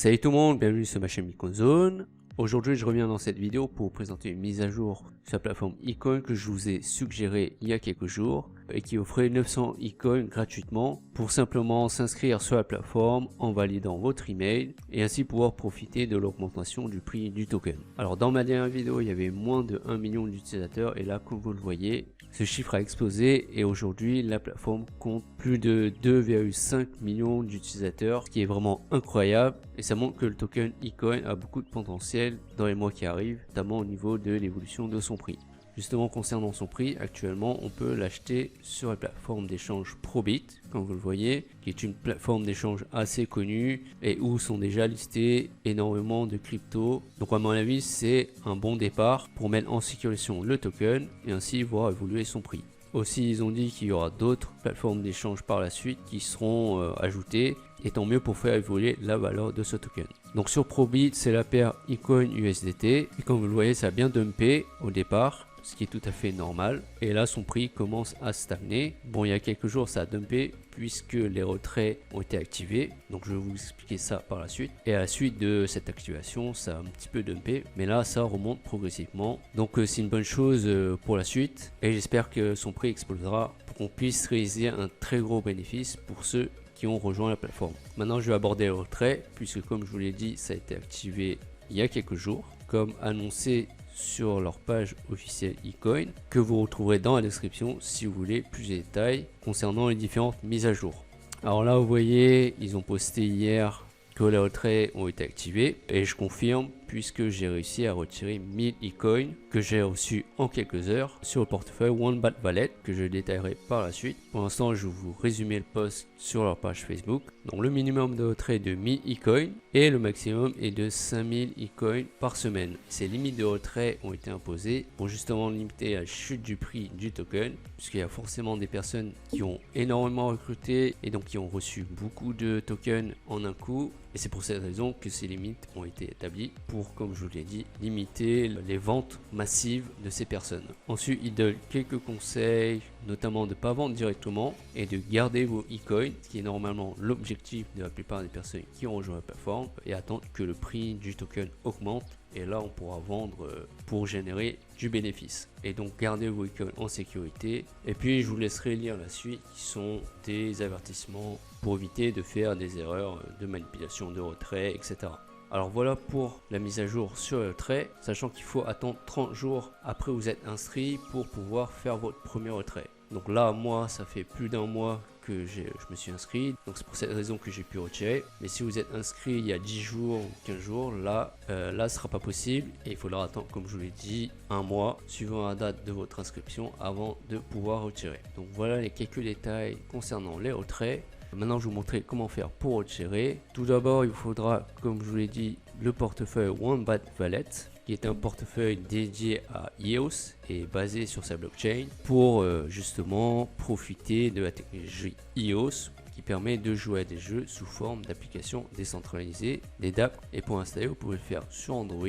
Salut tout le monde, bienvenue sur ma chaîne Bitcoin Zone. Aujourd'hui je reviens dans cette vidéo pour vous présenter une mise à jour sur la plateforme eCoin que je vous ai suggéré il y a quelques jours et qui offrait 900 eCoin gratuitement pour simplement s'inscrire sur la plateforme en validant votre email et ainsi pouvoir profiter de l'augmentation du prix du token. Alors dans ma dernière vidéo il y avait moins de 1 million d'utilisateurs et là comme vous le voyez ce chiffre a explosé et aujourd'hui la plateforme compte plus de 2,5 millions d'utilisateurs, ce qui est vraiment incroyable et ça montre que le token eCoin a beaucoup de potentiel dans les mois qui arrivent, notamment au niveau de l'évolution de son prix. Justement concernant son prix, actuellement on peut l'acheter sur la plateforme d'échange Probit, comme vous le voyez, qui est une plateforme d'échange assez connue et où sont déjà listés énormément de cryptos. Donc à mon avis c'est un bon départ pour mettre en circulation le token et ainsi voir évoluer son prix. Aussi ils ont dit qu'il y aura d'autres plateformes d'échange par la suite qui seront ajoutées et tant mieux pour faire évoluer la valeur de ce token. Donc sur Probit c'est la paire eCoin USDT et comme vous le voyez ça a bien dumpé au départ, ce qui est tout à fait normal, et là son prix commence à stagner. Bon, il y a quelques jours ça a dumpé puisque les retraits ont été activés, donc je vais vous expliquer ça par la suite, et à la suite de cette activation ça a un petit peu dumpé, mais là ça remonte progressivement, donc c'est une bonne chose pour la suite et j'espère que son prix explosera pour qu'on puisse réaliser un très gros bénéfice pour ceux qui ont rejoint la plateforme. Maintenant je vais aborder le retrait puisque comme je vous l'ai dit ça a été activé il y a quelques jours comme annoncé sur leur page officielle eCoin que vous retrouverez dans la description si vous voulez plus de détails concernant les différentes mises à jour. Alors là vous voyez ils ont posté hier que les retraits ont été activés et je confirme puisque j'ai réussi à retirer 1000 eCoin que j'ai reçu en quelques heures sur le portefeuille OneBat Wallet que je détaillerai par la suite. Pour l'instant je vais vous résumer le post sur leur page Facebook. Donc le minimum de retrait est de 1000 eCoin et le maximum est de 5000 eCoin par semaine. Ces limites de retrait ont été imposées pour justement limiter la chute du prix du token puisqu'il y a forcément des personnes qui ont énormément recruté et donc qui ont reçu beaucoup de tokens en un coup. Et c'est pour cette raison que ces limites ont été établies pour, comme je vous l'ai dit, limiter les ventes massives de ces personnes. Ensuite, ils donnent quelques conseils, notamment de ne pas vendre directement et de garder vos eCoins, ce qui est normalement l'objectif de la plupart des personnes qui ont rejoint la plateforme, et attendre que le prix du token augmente. Et là, on pourra vendre pour générer du bénéfice. Et donc, gardez vos eCoins en sécurité. Et puis, je vous laisserai lire la suite qui sont des avertissements pour éviter de faire des erreurs de manipulation de retrait, etc. Alors voilà pour la mise à jour sur le retrait, sachant qu'il faut attendre 30 jours après vous êtes inscrit pour pouvoir faire votre premier retrait. Donc là, moi, ça fait plus d'un mois que je me suis inscrit, donc c'est pour cette raison que j'ai pu retirer. Mais si vous êtes inscrit il y a 10 jours ou 15 jours, là ce sera pas possible et il faudra attendre, comme je vous l'ai dit, un mois suivant la date de votre inscription avant de pouvoir retirer. Donc voilà les quelques détails concernant les retraits. Maintenant, je vais vous montrer comment faire pour retirer. Tout d'abord, il vous faudra, comme je vous l'ai dit, le portefeuille OneBat Wallet, qui est un portefeuille dédié à EOS et basé sur sa blockchain pour justement profiter de la technologie EOS qui permet de jouer à des jeux sous forme d'applications décentralisées, des dApps. Et pour installer, vous pouvez le faire sur Android,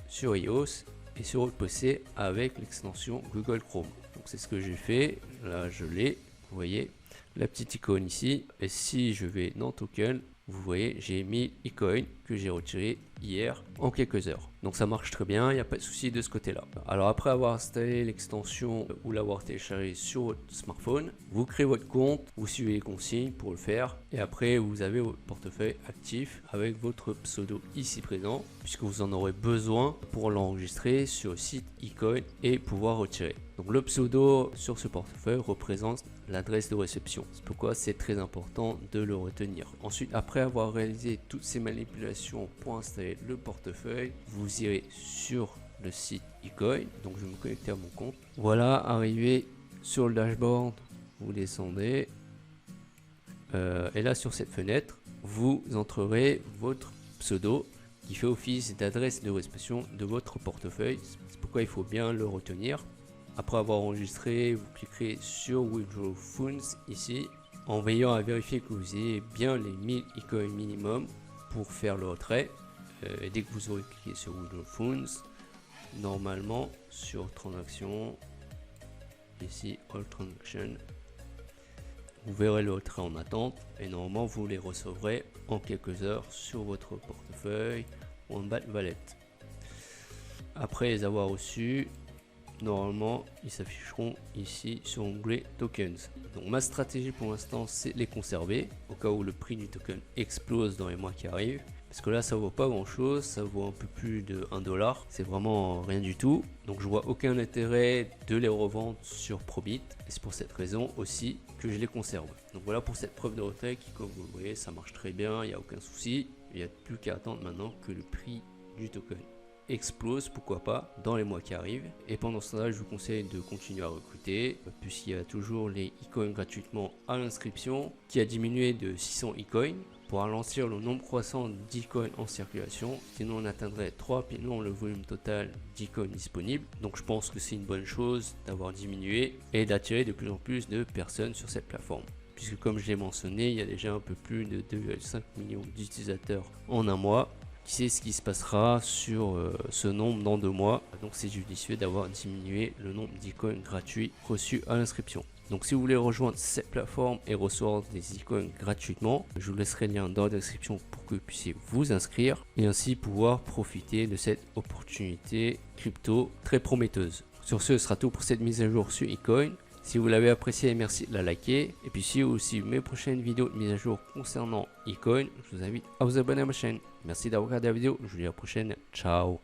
sur iOS et sur votre PC avec l'extension Google Chrome. Donc c'est ce que j'ai fait. Là, je l'ai. Vous voyez la petite icône ici, et si je vais dans token, vous voyez j'ai mis eCoin que j'ai retiré hier en quelques heures. Donc ça marche très bien, il n'y a pas de souci de ce côté là. Alors après avoir installé l'extension ou l'avoir téléchargé sur votre smartphone, vous créez votre compte, vous suivez les consignes pour le faire et après vous avez votre portefeuille actif avec votre pseudo ici présent puisque vous en aurez besoin pour l'enregistrer sur le site eCoin et pouvoir retirer. Donc le pseudo sur ce portefeuille représente l'adresse de réception. C'est pourquoi c'est très important de le retenir. Ensuite, après avoir réalisé toutes ces manipulations pour installer le portefeuille, vous irez sur le site eCoin. Donc je vais me connecter à mon compte. Voilà, arrivé sur le dashboard, vous descendez. Et là sur cette fenêtre, vous entrerez votre pseudo qui fait office d'adresse de réception de votre portefeuille. C'est pourquoi il faut bien le retenir. Après avoir enregistré, vous cliquerez sur Withdraw Funds ici, en veillant à vérifier que vous ayez bien les 1000 eCoins minimum pour faire le retrait. Et dès que vous aurez cliqué sur Withdraw Funds, normalement sur Transaction, ici All Transaction, vous verrez le retrait en attente et normalement vous les recevrez en quelques heures sur votre portefeuille ou en bas de wallet. Après les avoir reçus, normalement ils s'afficheront ici sur l'onglet tokens. Donc ma stratégie pour l'instant c'est les conserver au cas où le prix du token explose dans les mois qui arrivent, parce que là ça vaut pas grand chose, ça vaut un peu plus de 1$, c'est vraiment rien du tout. Donc je vois aucun intérêt de les revendre sur Probit et c'est pour cette raison aussi que je les conserve. Donc voilà pour cette preuve de retrait qui, comme vous le voyez, ça marche très bien, il n'y a aucun souci. Il n'y a plus qu'à attendre maintenant que le prix du token explose, pourquoi pas, dans les mois qui arrivent. Et pendant ce temps-là, je vous conseille de continuer à recruter, puisqu'il y a toujours les e-coins gratuitement à l'inscription, qui a diminué de 600 e-coins pour ralentir le nombre croissant d'e-coins en circulation. Sinon, on atteindrait trop rapidement le volume total d'e-coins disponibles. Donc, je pense que c'est une bonne chose d'avoir diminué et d'attirer de plus en plus de personnes sur cette plateforme. Puisque, comme je l'ai mentionné, il y a déjà un peu plus de 2,5 millions d'utilisateurs en un mois. Qui sait ce qui se passera sur ce nombre dans 2 mois. Donc c'est judicieux d'avoir diminué le nombre d'e-coins gratuits reçus à l'inscription. Donc si vous voulez rejoindre cette plateforme et recevoir des e-coins gratuitement, je vous laisserai le lien dans la description pour que vous puissiez vous inscrire et ainsi pouvoir profiter de cette opportunité crypto très prometteuse. Sur ce sera tout pour cette mise à jour sur e-coin. Si vous l'avez apprécié, merci de la liker. Et puis si vous aussi mes prochaines vidéos de mise à jour concernant e-coin, je vous invite à vous abonner à ma chaîne. Merci d'avoir regardé la vidéo. Je vous dis à la prochaine. Ciao.